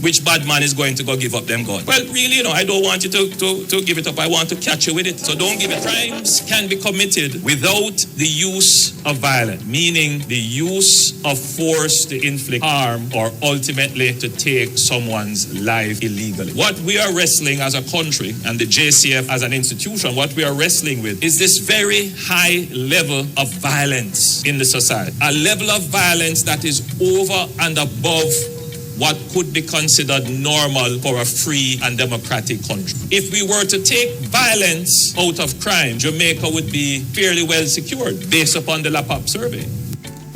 which bad man is going to go give up them gun? Well, really, I don't want you to give it up. I want to catch you with it. So don't give it. Crimes can be committed without the use of violence, meaning the use of force to inflict harm or ultimately to take someone's life illegally. What we are wrestling as a country and the JCF as an institution, what we are wrestling with is this very high level of violence in the society. A level of violence that is over and above what could be considered normal for a free and democratic country. If we were to take violence out of crime, Jamaica would be fairly well secured based upon the LAPOP survey.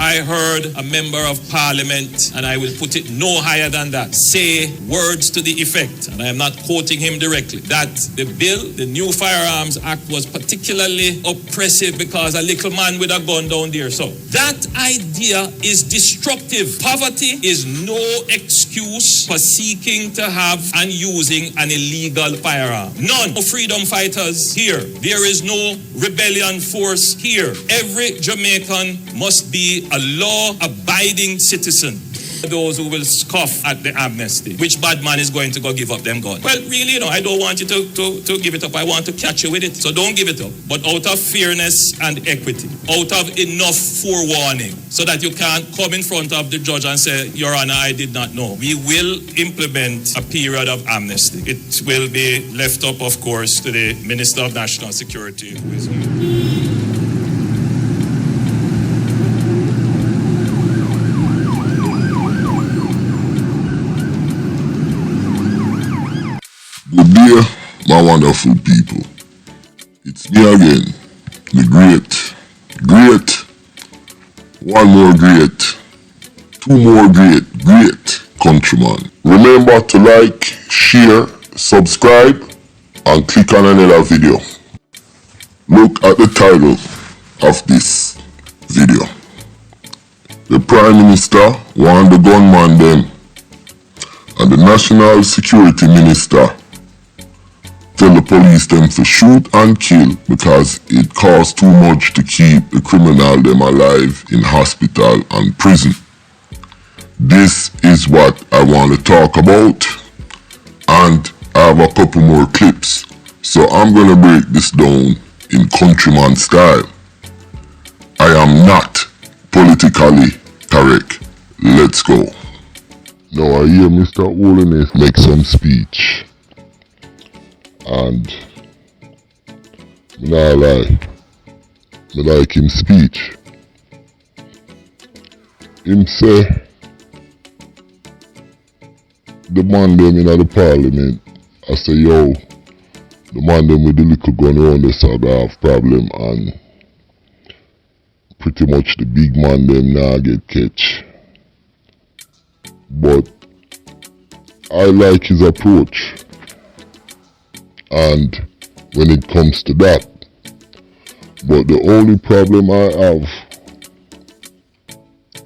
I heard a member of parliament, and I will put it no higher than that, say words to the effect, and I am not quoting him directly, that the bill, the new Firearms Act, was particularly oppressive because a little man with a gun down there. So that idea is destructive. Poverty is no excuse for seeking to have and using an illegal firearm. None. No freedom fighters here. There is no rebellion force here. Every Jamaican must be a law-abiding citizen. Those who will scoff at the amnesty, which bad man is going to go give up them gun? Well, really, I don't want you to give it up. I want to catch you with it. So don't give it up. But out of fairness and equity, out of enough forewarning, so that you can't come in front of the judge and say, Your Honor, I did not know. We will implement a period of amnesty. It will be left up, of course, to the Minister of National Security, who is here. Good day, my wonderful people. It's me again, the great, one more great, two more great countryman. Remember to like, share, subscribe, and click on another video. Look at the title of this video. The Prime Minister warned the gunman them, and the National Security Minister tell the police them to shoot and kill because it costs too much to keep the criminal them alive in hospital and prison. This is what I want to talk about, and I have a couple more clips. So I'm gonna break this down in countryman style. I am not politically correct. Let's go. Now I hear Mr. HOLNESS make some speech. And me nah lie, me like him speech. Him say the man them in the parliament, I say yo, the man them with the little gun around the side have problem, and pretty much the big man them nah get catch. But I like his approach. And when it comes to that, but the only problem I have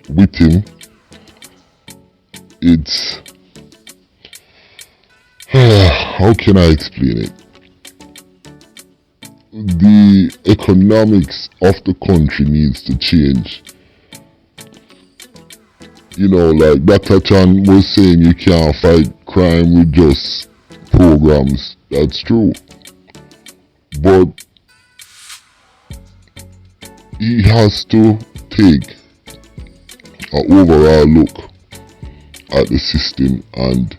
with him, it's how can I explain it? The economics of the country needs to change. Like Dr. Chan was saying, you can't fight crime with just programs. That's true. But he has to take an overall look at the system, and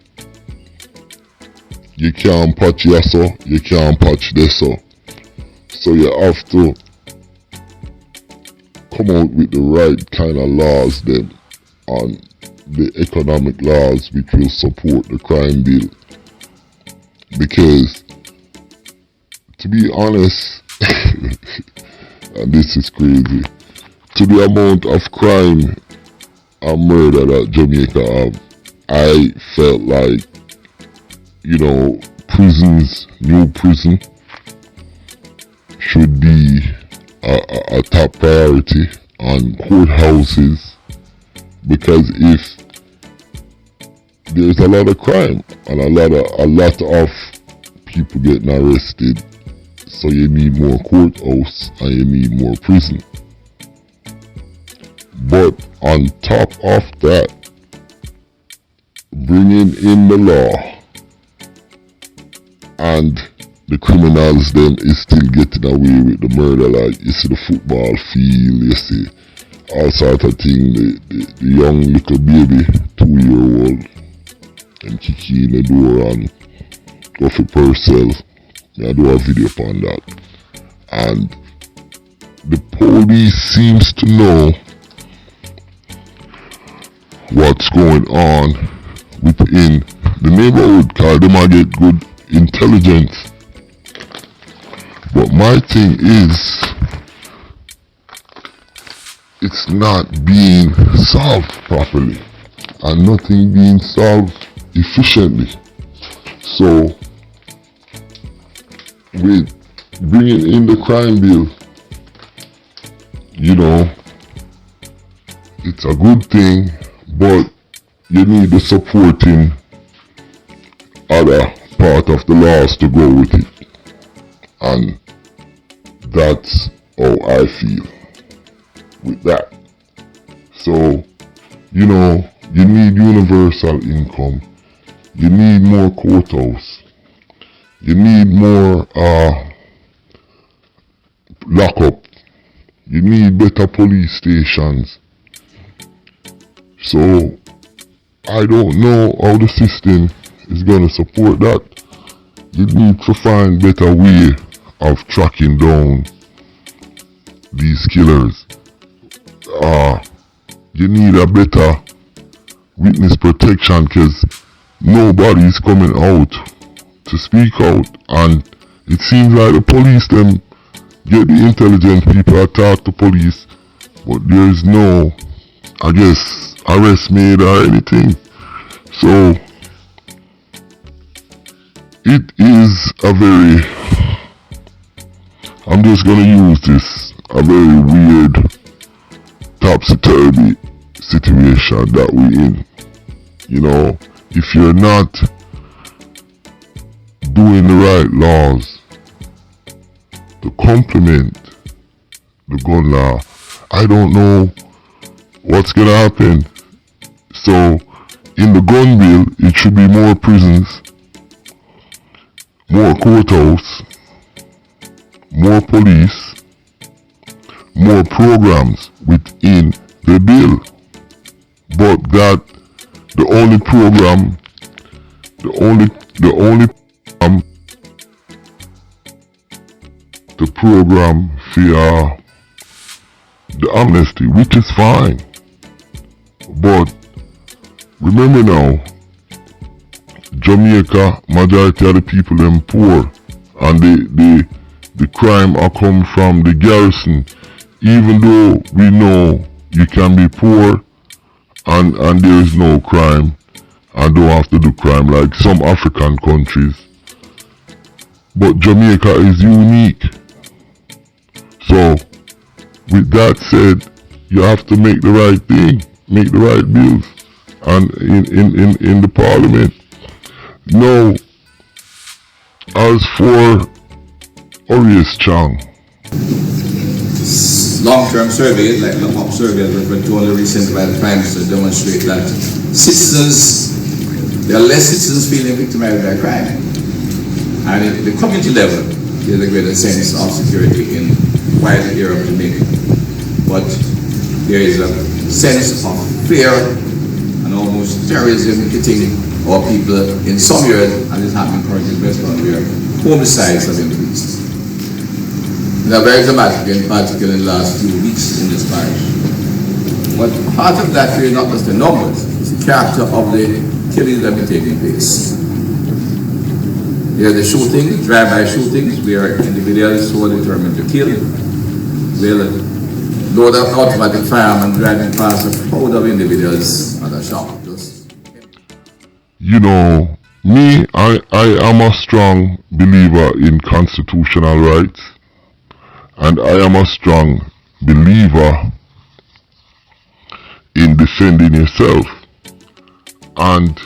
you can't patch yasso, you can't patch deso. So you have to come out with the right kind of laws then, on the economic laws which will support the crime bill. Because, to be honest, and this is crazy, to the amount of crime and murder that Jamaica have, I felt like, prisons, new prison, should be a top priority, on courthouses, because if there's a lot of crime and a lot of people getting arrested, so you need more courthouse and you need more prison. But on top of that, bringing in the law, and the criminals them is still getting away with the murder. Like you see the football field, you see all sort of thing. The young little baby, 2-year-old, and kick in the door and go for purcell. I do a video upon that. And the police seems to know what's going on within the neighborhood, because they might get good intelligence. But my thing is, it's not being solved properly, and nothing being solved efficiently. So with bringing in the crime bill, you know, it's a good thing, but you need the supporting other part of the laws to go with it. And that's how I feel with that. So, you know, you need universal income. You need more courthouse. You need more lockup. You need better police stations. So, I don't know how the system is going to support that. You need to find better way of tracking down these killers. You need a better witness protection, because nobody is coming out to speak out, and it seems like the police them get the intelligent people to talk to police, but there is no, I guess, arrest made or anything. So it is a very, I'm just gonna use this, a very weird, topsy-turvy situation that we in. You know, if you're not doing the right laws to complement the gun law, I don't know what's gonna happen. So in the gun bill, it should be more prisons, more courthouse, more police, more programs within the bill. But that the only program, the program for the amnesty, which is fine. But remember now, Jamaica, majority of the people them poor, and the crime are come from the garrison. Even though we know you can be poor and there is no crime and don't have to do crime like some African countries, but Jamaica is unique. So with that said, you have to make the right thing, make the right bills, and in the parliament. Now, as for CHANG, long-term surveys, like the pop survey referred to only recently by the Prime Minister, demonstrate that there are less citizens feeling victimized by crime. And at the community level, there's a greater sense of security in wider area of Jamaica. But there is a sense of fear and almost terrorism hitting our people in some areas, and it's happening currently in Westbourne, where homicides have increased. They are very dramatic, in particular in the last few weeks in this parish. But part of that fear is not just the numbers, it's the character of the killings that have been taking place. There are the shootings, drive-by shootings, where individuals who are determined to kill will load up automatic firearm and driving past a crowd of individuals at a shop. You know, me, I am a strong believer in constitutional rights, and I am a strong believer in defending yourself. And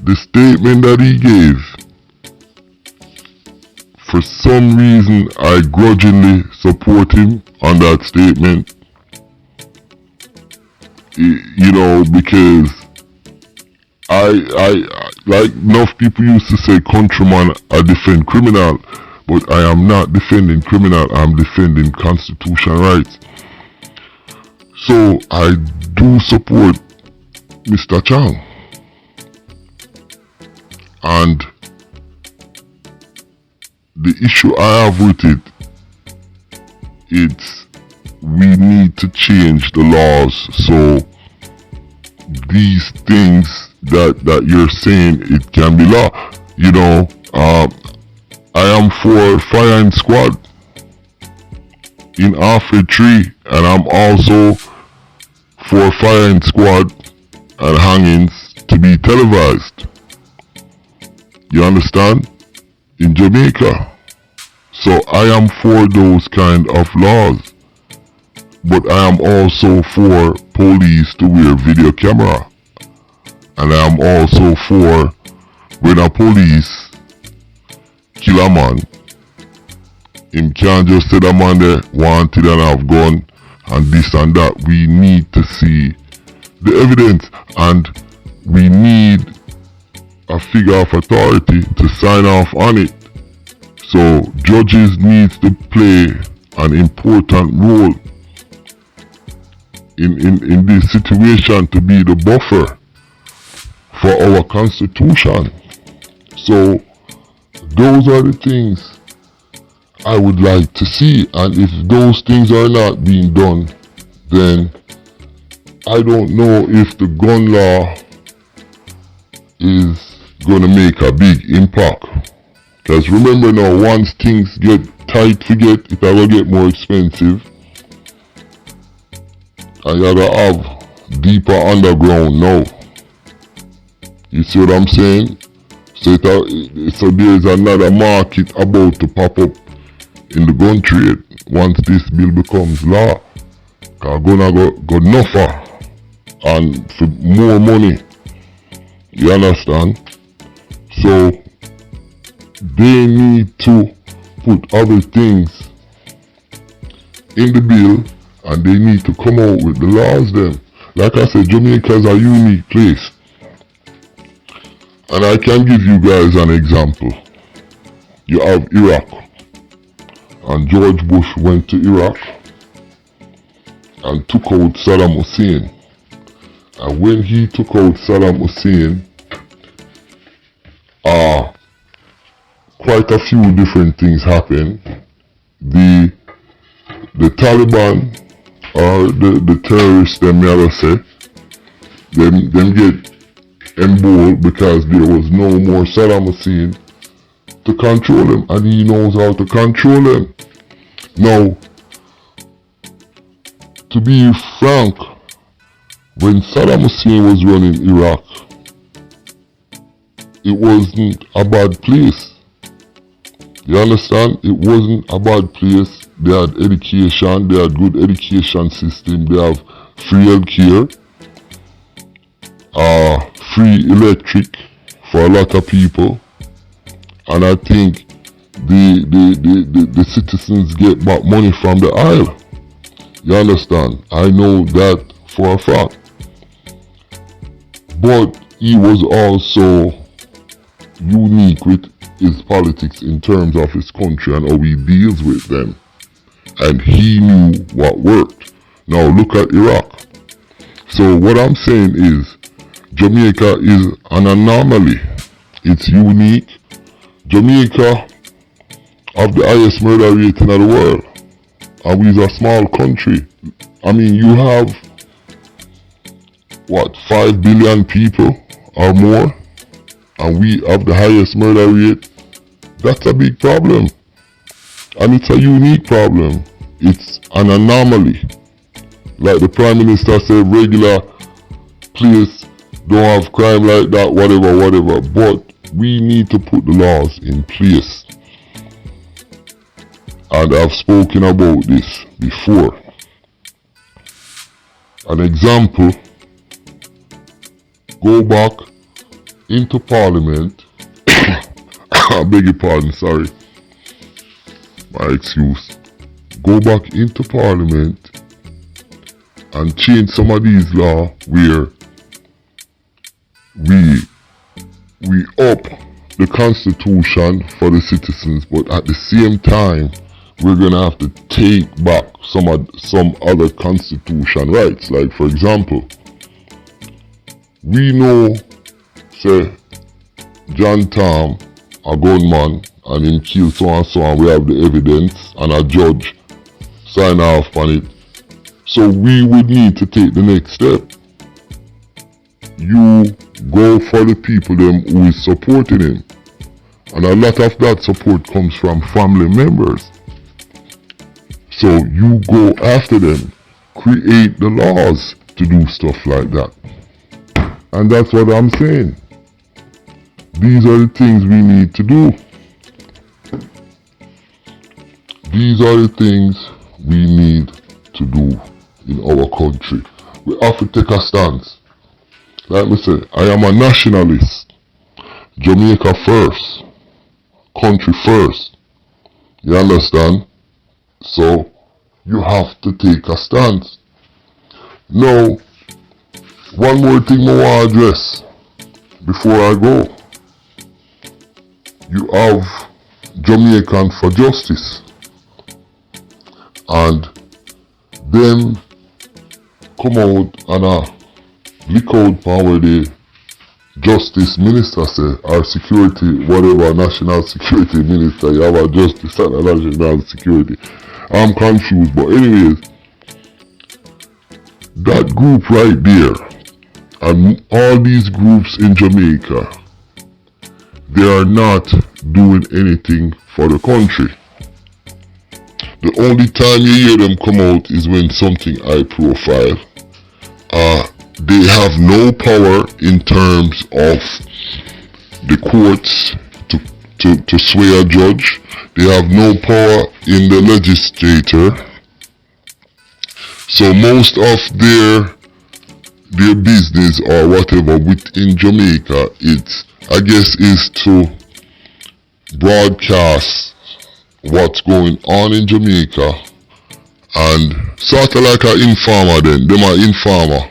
the statement that he gave, for some reason I grudgingly support him on that statement, you know, because like enough people used to say countryman I defend criminal, but I am not defending criminal, I'm defending constitutional rights. So I do support Mr. Chang. And the issue I have with it, it's we need to change the laws so these things that you're saying it can be law. You know, I am for firing squad in Alfred 3, and I'm also for firing squad and hangings to be televised. You understand? In Jamaica. So I am for those kind of laws. But I am also for police to wear video camera. And I am also for when a police kill a man, him can't just say the man there wanted and have gun and this and that. We need to see the evidence, and we need a figure of authority to sign off on it. So judges needs to play an important role in this situation to be the buffer for our constitution. So those are the things I would like to see, and if those things are not being done, then I don't know if the gun law is gonna make a big impact. Because remember now, once things get tight to get, it will get more expensive. I gotta have deeper underground now. You see what I'm saying? So there's another market about to pop up in the gun trade once this bill becomes law. Cause gonna go nuffer and for more money. You understand? So they need to put other things in the bill, and they need to come out with the laws then. Like I said, Jamaica is a unique place. And I can give you guys an example. You have Iraq. And George Bush went to Iraq and took out Saddam Hussein. And when he took out Saddam Hussein, quite a few different things happened. The Taliban, or the terrorists, them never say, them get emboldened because there was no more Saddam Hussein to control him, and he knows how to control him. Now, to be frank, when Saddam Hussein was running Iraq, it wasn't a bad place. You understand? It wasn't a bad place. They had education, they had good education system, they have free healthcare, free electric for a lot of people, and I think the citizens get back money from the oil. You understand? I know that for a fact. But he was also unique with his politics in terms of his country and how he deals with them. And he knew what worked. Now look at Iraq. So what I'm saying is, Jamaica is an anomaly. It's unique. Jamaica have the highest murder rate in the world. And we're a small country. I mean, you have, 5 billion people or more? And we have the highest murder rate. That's a big problem. And it's a unique problem. It's an anomaly. Like the Prime Minister said, regular place don't have crime like that, whatever. But we need to put the laws in place. And I've spoken about this before. An example, go back into Parliament. I beg your pardon, sorry. My excuse. Go back into Parliament and change some of these laws where we up the constitution for the citizens, but at the same time we're gonna have to take back some other constitution rights. Like for example, we know say John Tom a gunman and him kill so and so, and we have the evidence and a judge sign off on it. So we would need to take the next step. You go for the people them who is supporting him. And a lot of that support comes from family members. So you go after them, create the laws to do stuff like that. And that's what I'm saying. These are the things we need to do. These are the things we need to do in our country. We have to take a stance. Like me say, I am a nationalist. Jamaica first. Country first. You understand? So, you have to take a stance. Now, one more thing I want to address before I go. You have Jamaicans for Justice. And them come out and leak out power the Justice Minister say, or security, whatever, national security minister, you have a justice and a national security. I'm confused, but anyways, that group right there, and all these groups in Jamaica, they are not doing anything for the country. The only time you hear them come out is when something high profile. They have no power in terms of the courts to sway a judge. They have no power in the legislature. So most of their business or whatever within Jamaica, I guess is to broadcast what's going on in Jamaica and sort of like an informer then. Them are informer.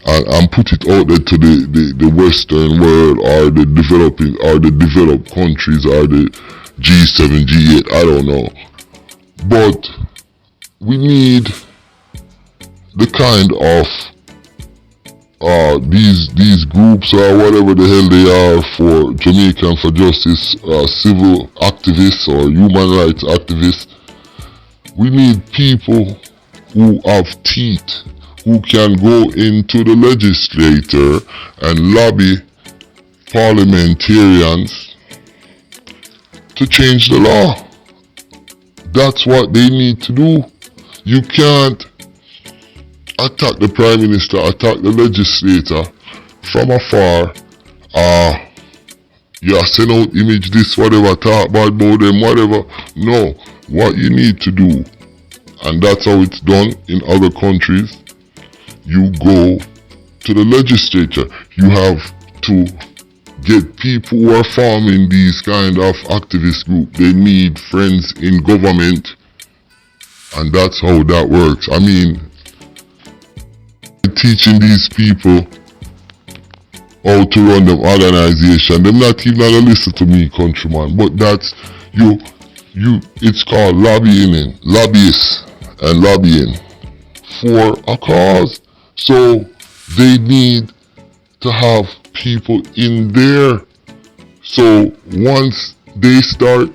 And put it out there to the Western world or the developing or the developed countries or the G7, G8, I don't know. But we need the kind of these groups or whatever the hell they are for Jamaican for Justice, civil activists or human rights activists. We need people who have teeth, who can go into the legislature and lobby parliamentarians to change the law. That's what they need to do. You can't attack the Prime Minister, attack the legislator from afar. You send out image this, whatever, talk bad about them, whatever. No, what you need to do, and that's how it's done in other countries, you go to the legislature. You have to get people who are forming these kind of activist groups. They need friends in government, and that's how that works. I mean, teaching these people how to run them organization. Them not even gonna listen to me, countryman. But that's it's called lobbying, lobbyists and lobbying for a cause. So they need to have people in there. So once they start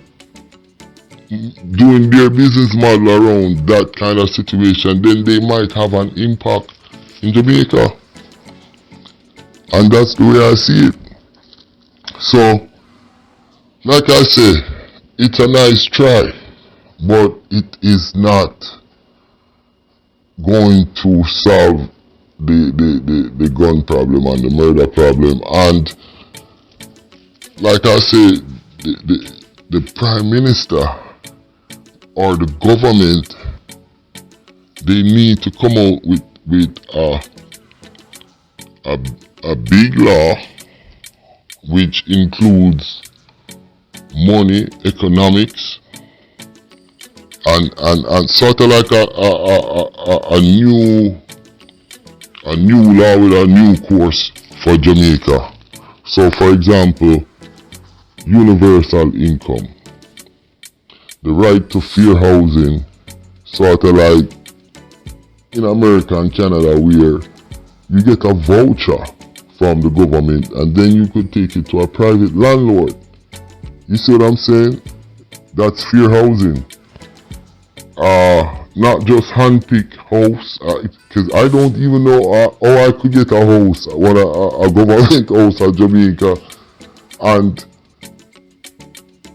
doing their business model around that kind of situation, then they might have an impact in Jamaica. And that's the way I see it. So, like I say, it's a nice try, but it is not going to solve the gun problem and the murder problem. And like I say, the Prime Minister or the government, they need to come out with a big law which includes money, economics, and sort of like a new law with a new course for Jamaica. So for example, universal income, the right to fair housing, sort of like in America and Canada where you get a voucher from the government and then you could take it to a private landlord. You see what I'm saying? That's fair housing. Not just hand-pick house, because I don't even know how I could get a house, a government house in Jamaica. And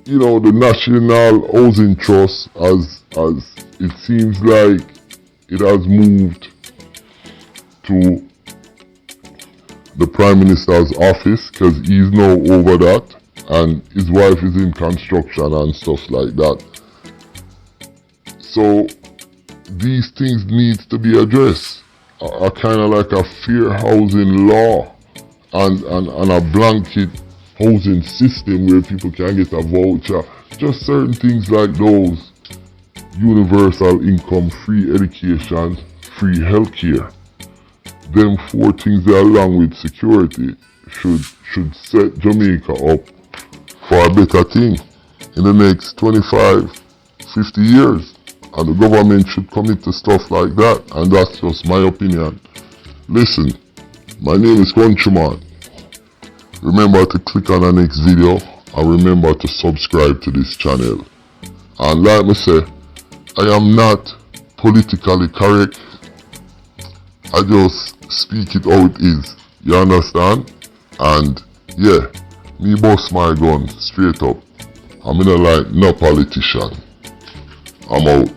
you know, the National Housing Trust, as it seems like it has moved to the Prime Minister's office, because he's now over that and his wife is in construction and stuff like that. So these things need to be addressed. A kind of like a fair housing law and a blanket housing system where people can get a voucher. Just certain things like those. Universal income, free education, free healthcare. Them 4 things there along with security should set Jamaica up for a better thing in the next 25, 50 years. And the government should commit to stuff like that. And that's just my opinion. Listen, my name is GUNMAN. Remember to click on the next video and remember to subscribe to this channel. And like me say, I am not politically correct. I just speak it how it is. You understand? And yeah, me bust my gun straight up. I'm not like no politician. I'm out.